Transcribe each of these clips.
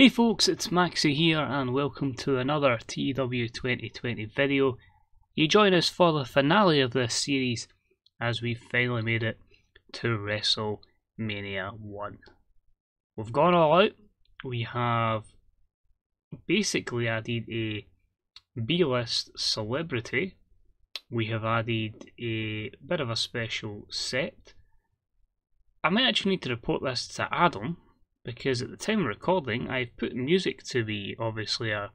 Hey folks, it's Maxi here and welcome to another TEW2020 video. You join us for the finale of this series as we finally made it to Wrestlemania 1. We've gone all out. We have basically added a B-list celebrity. We have added a bit of a special set. I might actually need to report this to Adam, because at the time of recording I've put music to be obviously a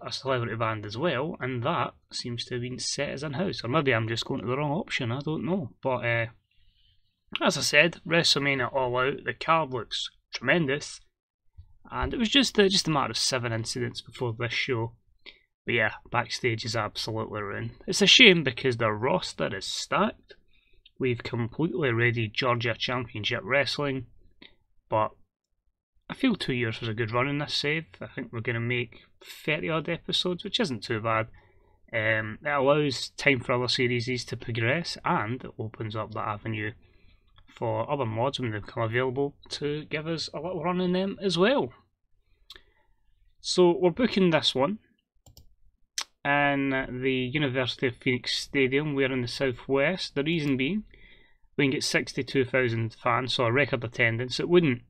celebrity band as well, and that seems to have been set as in-house. Or maybe I'm just going to the wrong option, I don't know. But as I said, WrestleMania All Out, the card looks tremendous, and it was just a matter of 7 incidents before this show. But yeah, backstage is absolutely ruined. It's a shame because the roster is stacked. We've completely ready Georgia Championship Wrestling. But I feel 2 years was a good run in this save. I think we're going to make 30 odd episodes, which isn't too bad. It allows time for other series to progress, and it opens up the avenue for other mods when they become available to give us a little run in them as well. So we're booking this one in the University of Phoenix Stadium. We're in the southwest. The reason being, we can get 62,000 fans, so a record attendance. It wouldn't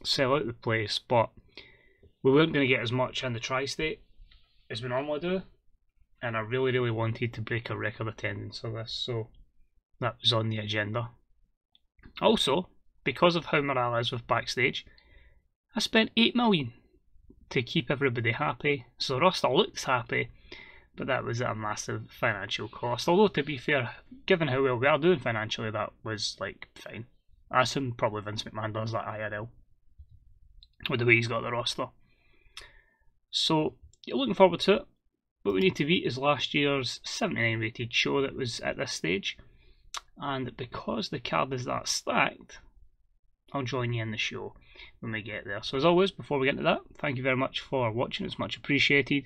sell out the place, but we weren't going to get as much in the tri-state as we normally do, and I really wanted to break a record attendance for this, so that was on the agenda. Also, because of how morale is with backstage, I spent $8 million to keep everybody happy, so the roster looks happy, but that was a massive financial cost. Although, to be fair, given how well we are doing financially, that was like fine. I assume probably Vince McMahon does that IRL with the way he's got the roster. So you're looking forward to it. What we need to beat is last year's 79 rated show that was at this stage, and because the card is that stacked, I'll join you in the show when we get there. So as always, before we get into that, thank you very much for watching. It's much appreciated.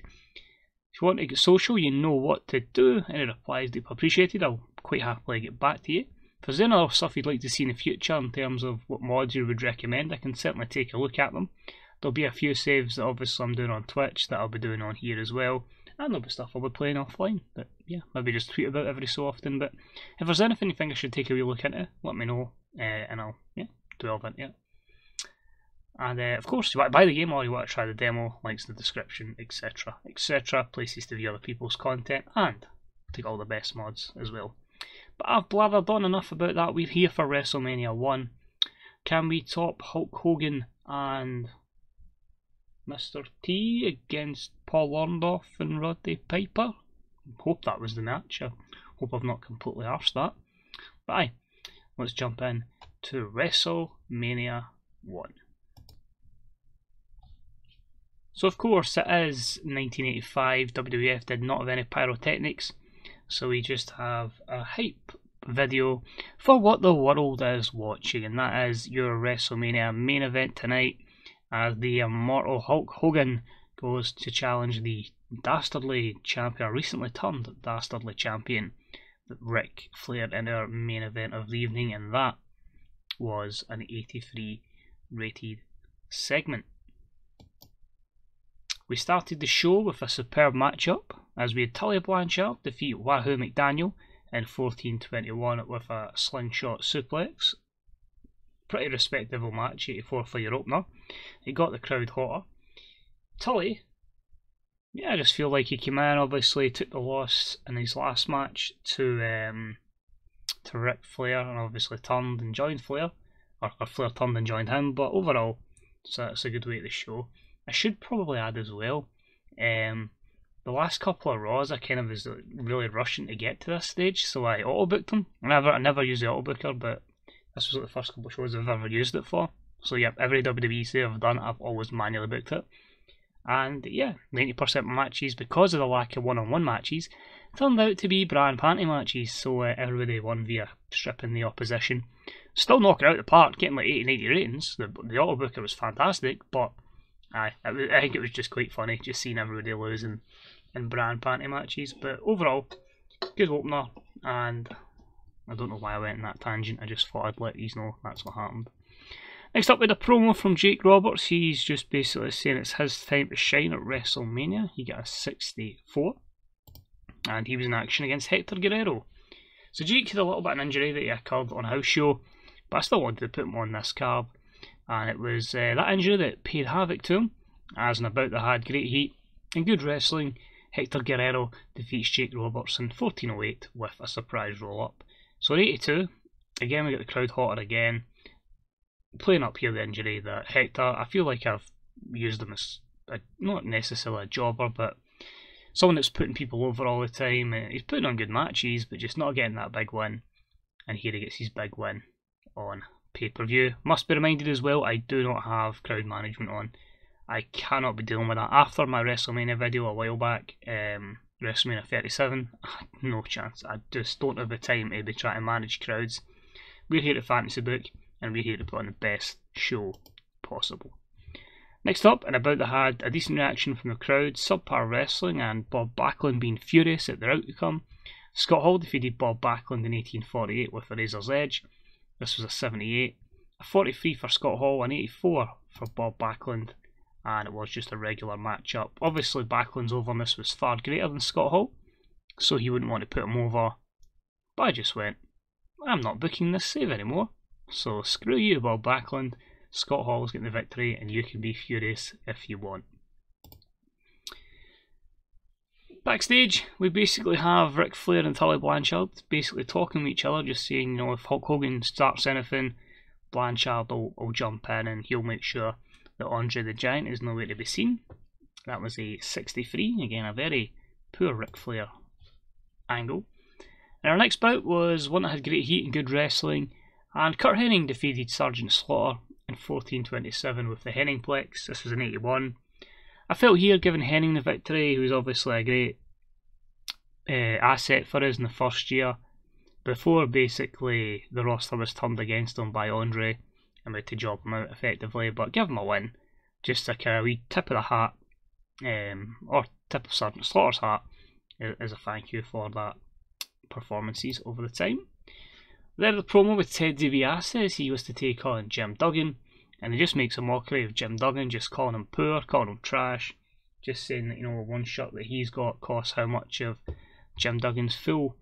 If you want to get social, you know what to do. Any replies deep appreciated. I'll quite happily get back to you. If there's any other stuff you'd like to see in the future in terms of what mods you would recommend, I can certainly take a look at them. There'll be a few saves that obviously I'm doing on Twitch that I'll be doing on here as well. And there'll be stuff I'll be playing offline. But yeah, maybe just tweet about every so often. But if there's anything you think I should take a wee look into, let me know. And I'll delve into it. And of course, if you want to buy the game or you want to try the demo, links in the description, etc. etc. Places to view other people's content and take all the best mods as well. But I've blathered on enough about that. We're here for WrestleMania 1. Can we top Hulk Hogan and Mr. T against Paul Orndorff and Roddy Piper? I hope that was the match. I hope I've not completely arsed that. But aye, let's jump in to WrestleMania 1. So of course it is 1985, WWF did not have any pyrotechnics, so we just have a hype video for what the world is watching, and that is your WrestleMania main event tonight as the immortal Hulk Hogan goes to challenge the dastardly champion, recently turned dastardly champion, Ric Flair, in our main event of the evening, and that was an 83 rated segment. We started the show with a superb matchup as we had Tully Blanchard defeat Wahoo McDaniel in 14:21 with a slingshot suplex. Pretty respectable match, 84 for your opener. It got the crowd hotter. Tully, I just feel like he came in, obviously took the loss in his last match to Ric Flair, and obviously turned and joined Flair, or Flair turned and joined him, but overall it's a good way to the show. I should probably add as well, the last couple of Raws I kind of was really rushing to get to this stage, so I auto-booked them. I never use the auto-booker, but this was like the first couple of shows I've ever used it for. So yeah, every WWE save I've done, I've always manually booked it. And yeah, 90% of matches, because of the lack of one-on-one matches, turned out to be bra and panty matches, so everybody won via stripping the opposition. Still knocking out the park, getting like 80 and 80 ratings. The auto-booker was fantastic, but I think it was just quite funny just seeing everybody losing in bra and panty matches. But overall, good opener, and I don't know why I went in that tangent. I just thought I'd let you know that's what happened. Next up, we had a promo from Jake Roberts. He's just basically saying it's his time to shine at WrestleMania. He got a 64, and he was in action against Hector Guerrero. So Jake had a little bit of an injury that he occurred on a house show, but I still wanted to put him on this card. And it was that injury that paid havoc to him, as and about that had great heat and good wrestling. Hector Guerrero defeats Jake Roberts in 14:08 with a surprise roll-up. So at 82, again we got the crowd hotter again. Playing up here the injury that Hector, I feel like I've used him as not necessarily a jobber, but someone that's putting people over all the time. He's putting on good matches, but just not getting that big win. And here he gets his big win on pay-per-view. Must be reminded as well, I do not have crowd management on. I cannot be dealing with that. After my WrestleMania video a while back, WrestleMania 37, no chance. I just don't have the time to be trying to manage crowds. We're here at Fantasy Book, and we're here to put on the best show possible. Next up, and about that had a decent reaction from the crowd, subpar wrestling and Bob Backlund being furious at their outcome. Scott Hall defeated Bob Backlund in 1848 with a Razor's Edge. This was a 78. A 43 for Scott Hall, an 84 for Bob Backlund, and it was just a regular matchup. Obviously Backlund's overness was far greater than Scott Hall, so he wouldn't want to put him over. But I just went, I'm not booking this save anymore, so screw you Bob Backlund. Scott Hall's getting the victory, and you can be furious if you want. Backstage, we basically have Ric Flair and Tully Blanchard basically talking to each other, just saying, if Hulk Hogan starts anything, Blanchard will jump in and he'll make sure that Andre the Giant is nowhere to be seen. That was a 63, again a very poor Ric Flair angle. And our next bout was one that had great heat and good wrestling, and Curt Hennig defeated Sergeant Slaughter in 14:27 with the Henningplex. This was an 81. I felt here, giving Hennig the victory, who was obviously a great asset for us in the first year, before basically the roster was turned against him by Andre and we had to job him out effectively, but give him a win. Just like a wee tip of the hat, or tip of Sergeant Slaughter's hat, as a thank you for that performances over the time. There the promo with Ted DiBiase, he was to take on Jim Duggan, and he just makes a mockery of Jim Duggan, just calling him poor, calling him trash, just saying that one shirt that he's got costs how much of Jim Duggan's full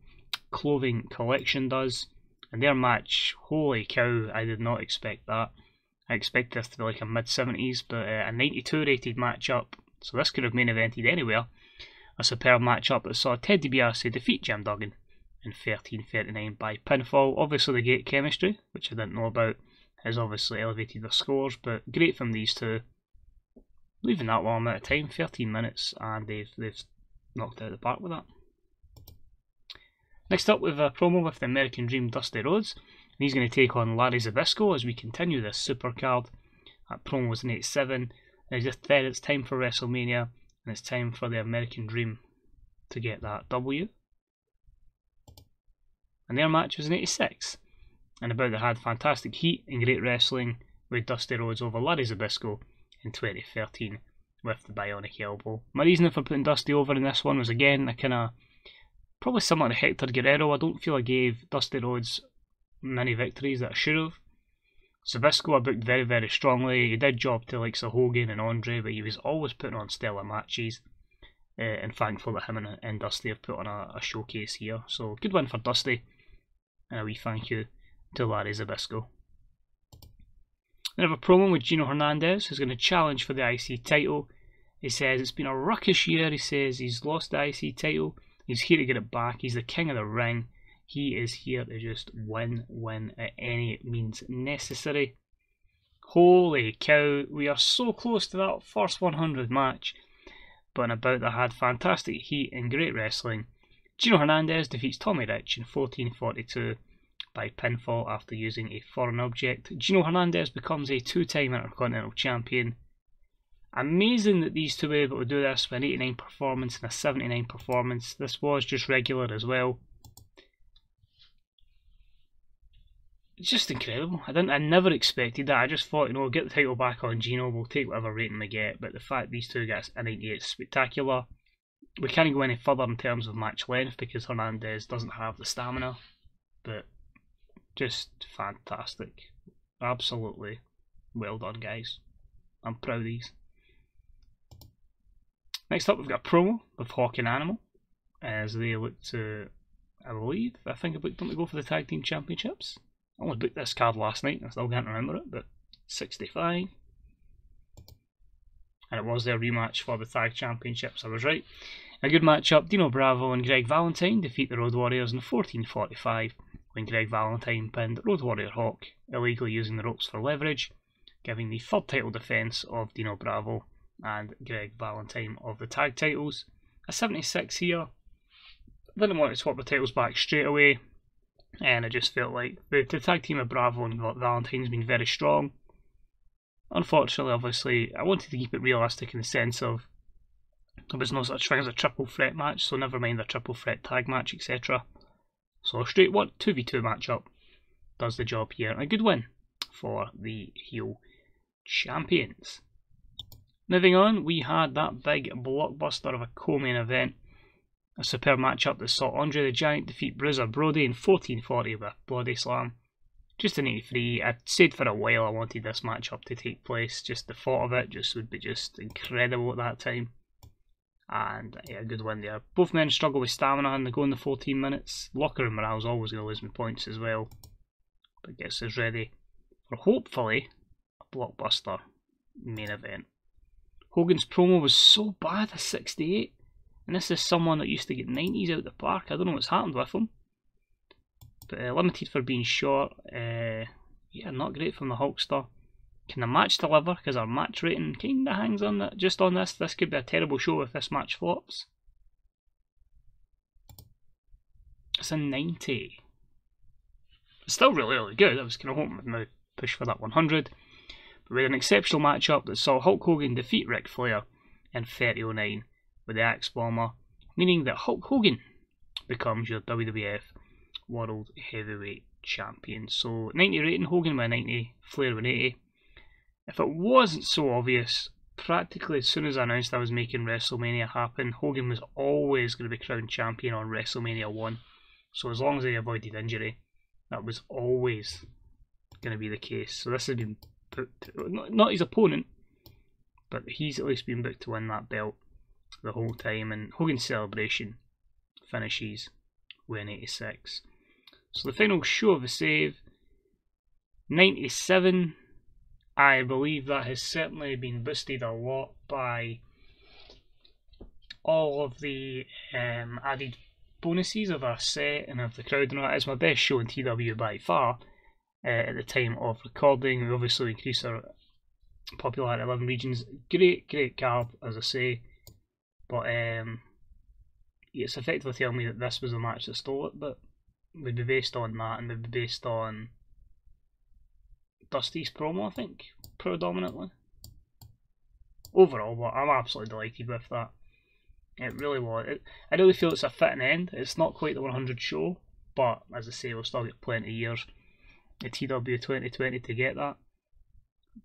clothing collection does. And their match, holy cow, I did not expect that. I expected this to be like a mid-70s, but a 92 rated matchup, so this could have main evented anywhere. A superb matchup that saw Ted DiBiase defeat Jim Duggan in 13:39 by pinfall. Obviously the great chemistry, which I didn't know about, has obviously elevated their scores, but great from these two. Leaving that long amount of time, 13 minutes, and they've knocked it out of the park with that. Next up, we have a promo with the American Dream Dusty Rhodes, and he's going to take on Larry Zbyszko as we continue this super card. That promo was an 87, and as just said, it's time for WrestleMania, and it's time for the American Dream to get that W. And their match was an 86, and about that had fantastic heat and great wrestling with Dusty Rhodes over Larry Zbyszko in 2013 with the bionic elbow. My reasoning for putting Dusty over in this one was again a kind of probably similar to Hector Guerrero. I don't feel I gave Dusty Rhodes many victories that I should have. Zbyszko I booked very, very strongly. He did job to likes of Hogan and Andre, but he was always putting on stellar matches. And thankful that him and Dusty have put on a showcase here. So good win for Dusty, and a wee thank you to Larry Zbyszko. We have a promo with Gino Hernandez, who's going to challenge for the IC title. He says it's been a ruckus year. He says he's lost the IC title. He's here to get it back. He's the king of the ring. He is here to just win at any means necessary. Holy cow, we are so close to that first 100 match. But in about that had fantastic heat and great wrestling. Gino Hernandez defeats Tommy Rich in 14:42 by pinfall after using a foreign object. Gino Hernandez becomes a two-time Intercontinental Champion. Amazing that these two were able to do this with an 89 performance and a 79 performance. This was just regular as well. It's just incredible. I never expected that. I just thought, get the title back on Gino, we'll take whatever rating we get. But the fact these two get a 98 is spectacular. We can't go any further in terms of match length because Hernandez doesn't have the stamina. But just fantastic. Absolutely Well done, guys. I'm proud of these. Next up, we've got a promo with Hawk and Animal as they look to, I think I booked them to go for the Tag Team Championships. I only booked this card last night, I still can't remember it, but 65. And it was their rematch for the Tag Championships, I was right. A good matchup, Dino Bravo and Greg Valentine defeat the Road Warriors in 14:45 when Greg Valentine pinned Road Warrior Hawk, illegally using the ropes for leverage, giving the third title defence of Dino Bravo and Greg Valentine of the tag titles. A 76 here. I didn't want to swap the titles back straight away, and I just felt like the tag team of Bravo and Valentine's been very strong. Unfortunately, obviously, I wanted to keep it realistic in the sense of there was no such thing as a triple threat match, so never mind a triple threat tag match, etc. So a straight 2v2 matchup does the job here, and a good win for the heel champions. Moving on, we had that big blockbuster of a co-main event, a superb matchup that saw Andre the Giant defeat Bruiser Brody in 14:40 with a body slam. Just an 83. I said for a while I wanted this matchup to take place. Just the thought of it would be just incredible at that time. And yeah, a good win there. Both men struggle with stamina and they go in the 14 minutes. Locker room morale's always going to lose me points as well. But gets us ready for hopefully a blockbuster main event. Hogan's promo was so bad, a 68. And this is someone that used to get 90s out the park. I don't know what's happened with him. But limited for being short. Yeah, not great from the Hulkster. Can the match deliver? Because our match rating kind of hangs on that. Just on this. This could be a terrible show if this match flops. It's a 90. It's still really, really good. I was kind of hoping we'd now push for that 100. But we had an exceptional matchup that saw Hulk Hogan defeat Ric Flair in 30:09 with the Axe Bomber, meaning that Hulk Hogan becomes your WWF World Heavyweight Champion. So 90 rating, Hogan with a 90, Flair with 80. If it wasn't so obvious, practically as soon as I announced I was making WrestleMania happen, Hogan was always going to be crowned champion on WrestleMania 1. So as long as he avoided injury, that was always going to be the case. So this has been put to, not his opponent, but he's at least been booked to win that belt the whole time. And Hogan's celebration finishes with an 86. So the final show of the save, 97. I believe that has certainly been boosted a lot by all of the added bonuses of our set and of the crowd. And it's my best show in TW by far at the time of recording. We obviously increased our popularity 11 regions. Great card, as I say. But it's effectively telling me that this was the match that stole it, but it would be based on that, and it would be based on Dusty's promo, I think, predominantly. Overall, but I'm absolutely delighted with that. It really was. I really feel it's a fitting end. It's not quite the 100 show, but as I say, we'll still get plenty of years at TEW2020 to get that.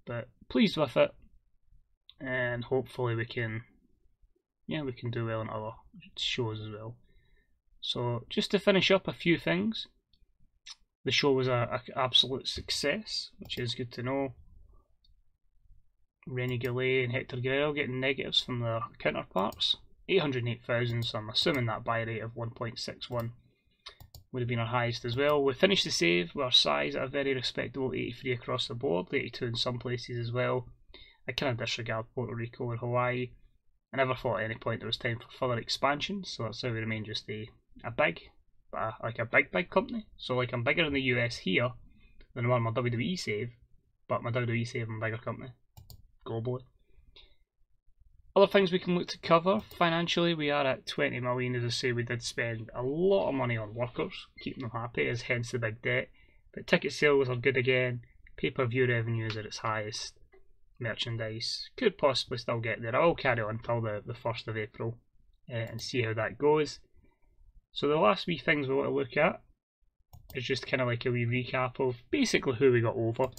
But pleased with it, and hopefully we can do well in other shows as well. So just to finish up a few things, the show was an absolute success, which is good to know. Rennie Goulet and Hector Guerrero getting negatives from their counterparts. 808,000, so I'm assuming that buy rate of 1.61 would have been our highest as well. We finished the save with our size at a very respectable 83 across the board, 82 in some places as well. I kind of disregard Puerto Rico or Hawaii. I never thought at any point there was time for further expansion, so that's how we remain just a big company. So like I'm bigger in the US here than on my WWE save, but my WWE save I'm a bigger company globally. Other things we can look to cover financially, we are at 20 million. As I say, we did spend a lot of money on workers, keeping them happy, as hence the big debt. But ticket sales are good again. Pay-per-view revenue is at its highest. Merchandise could possibly still get there. I'll carry on until the 1st of April and see how that goes. So the last wee things we want to look at is just kind of like a wee recap of basically who we got over.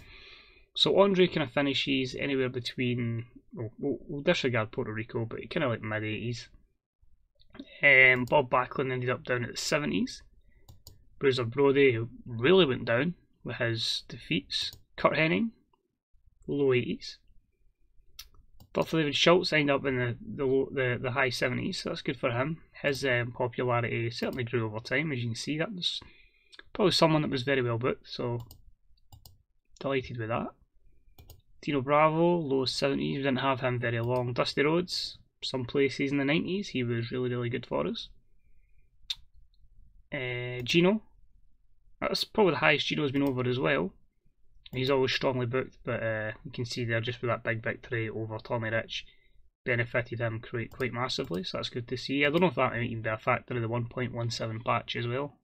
So Andre kind of finishes anywhere between, we'll disregard Puerto Rico, but kind of like mid-80s. Bob Backlund ended up down at the 70s. Bruiser Brody, who really went down with his defeats. Kurt Hennig low 80s. Dr. David Schultz signed up in the high 70s, so that's good for him. His popularity certainly grew over time, as you can see. That was probably someone that was very well booked, so delighted with that. Dino Bravo, low 70s, we didn't have him very long. Dusty Rhodes, some places in the 90s, he was really good for us. Gino, that's probably the highest Gino's been over as well. He's always strongly booked, but you can see there just with that big victory over Tommy Rich benefited him quite massively, so that's good to see. I don't know if that might even be a factor of the 1.17 patch as well.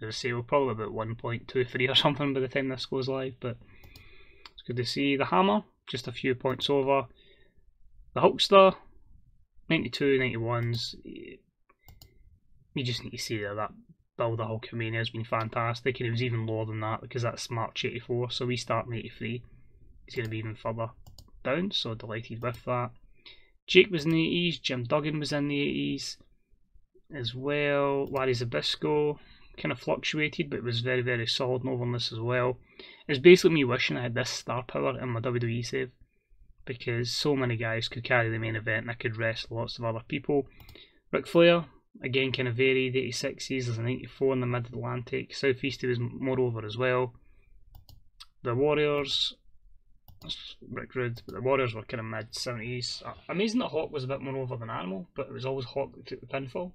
As I say, we're probably about 1.23 or something by the time this goes live, but it's good to see. The Hammer, just a few points over. The Hulkster, 92, 91s. You just need to see there that build of Hulkamania has been fantastic, and it was even lower than that because that's March 84, so we start in 83. It's going to be even further down, so delighted with that. Jake was in the 80s, Jim Duggan was in the 80s as well. Larry Zbyszko kind of fluctuated, but it was very solid and over on this as well. It's basically me wishing I had this star power in my WWE save, because so many guys could carry the main event and I could wrestle lots of other people. Ric Flair, again, kind of varied. 86s, there's a 94 in the mid-Atlantic. Southeast, he was more over as well. The Warriors, that's Rick Rude, but the Warriors were kind of mid-70s. Amazing that Hawk was a bit more over than Animal, but it was always Hawk that took the pinfall.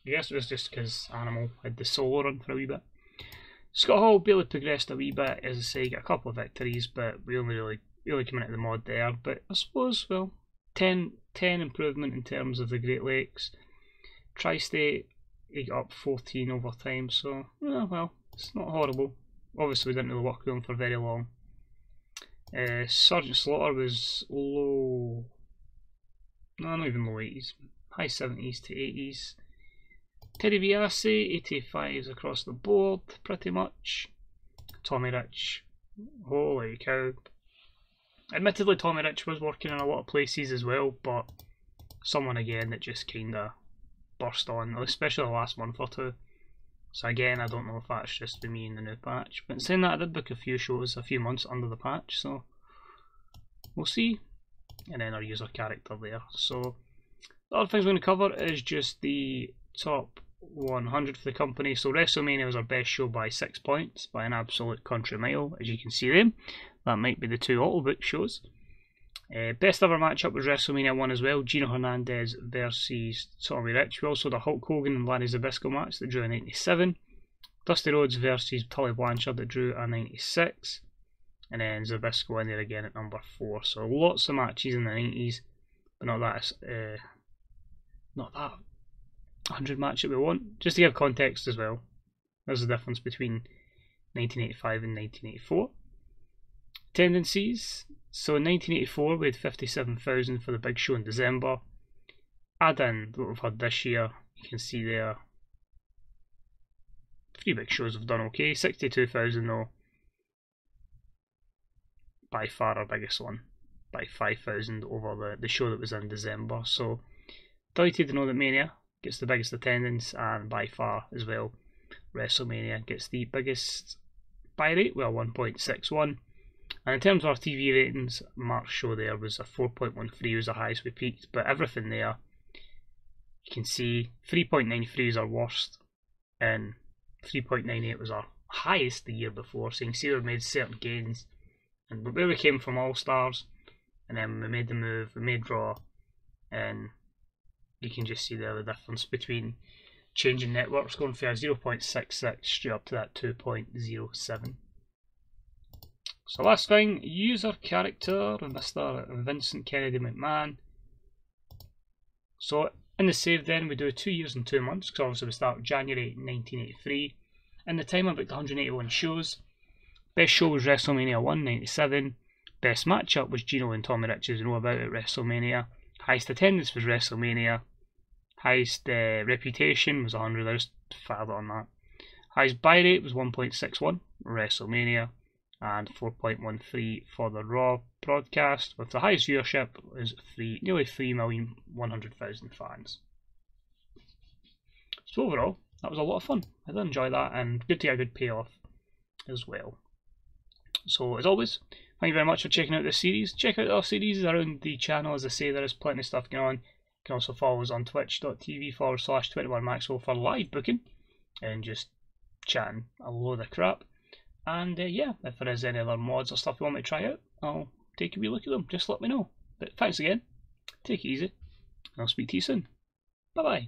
I guess it was just because Animal had the solo run for a wee bit. Scott Hall barely progressed a wee bit, as I say, got a couple of victories, but we only really came into the mod there. But I suppose, well, 10 improvement in terms of the Great Lakes. Tri-State, he got up 14 over time, so, well, it's not horrible. Obviously, we didn't really work with him for very long. Sergeant Slaughter was low, no, not even low 80s, high 70s to 80s. Teddy Biasi, 85s across the board, pretty much. Tommy Rich, holy cow. Admittedly, Tommy Rich was working in a lot of places as well, but someone again that just kinda burst on, especially the last month or two. So again, I don't know if that's just for me in the new patch. But saying that, I did book a few shows a few months under the patch, so we'll see. And then our user character there. So the other things we're going to cover is just the top 100 for the company. So WrestleMania was our best show by 6 points, by an absolute country mile, as you can see them. That might be the two auto-book shows. Best ever matchup was WrestleMania 1 as well, Gino Hernandez versus Tommy Rich. We also had a Hulk Hogan and Larry Zbyszko match that drew a 97. Dusty Rhodes versus Tully Blanchard that drew a 96. And then Zbyszko in there again at number 4. So lots of matches in the 90s, but not that 100 match that we want. Just to give context as well, there's a difference between 1985 and 1984. Tendencies. So in 1984 we had 57,000 for the big show in December. Add in what we've had this year, you can see there 3 big shows have done okay. 62,000 though, by far our biggest one, by 5,000 over the show that was in December. So delighted to know that Mania gets the biggest attendance, and by far as well WrestleMania gets the biggest buy rate, well 1.61. And in terms of our TV ratings, Mark's show there was a 4.13, was the highest we peaked, but everything there, you can see 3.93 is our worst, and 3.98 was our highest the year before, so you can see we've made certain gains. And where we came from All Stars, and then we made the move, we made Raw, and you can just see there the difference between changing networks, going from a 0.66 straight up to that 2.07. So last thing, user character, Mr. Vincent Kennedy McMahon. So in the save then we do 2 years and 2 months, because obviously we start January 1983. In the time I booked 181 shows. Best show was WrestleMania 1, 97. Best matchup was Gino and Tommy Rich, as you know about at WrestleMania. Highest attendance was WrestleMania. Highest reputation was 100, I just filed on that. Highest buy rate was 1.61, WrestleMania. And 4.13 for the Raw broadcast, with the highest viewership is nearly 3,100,000 fans. So overall, that was a lot of fun. I did enjoy that, and good to get a good payoff as well. So as always, Thank you very much for checking out this series. Check out our series around the channel. As I say, there is plenty of stuff going on. You can also follow us on twitch.tv/21Maxwell for live booking and just chatting a load of crap. And yeah, if there is any other mods or stuff you want me to try out, I'll take a wee look at them. Just let me know. But thanks again. Take it easy. And I'll speak to you soon. Bye bye.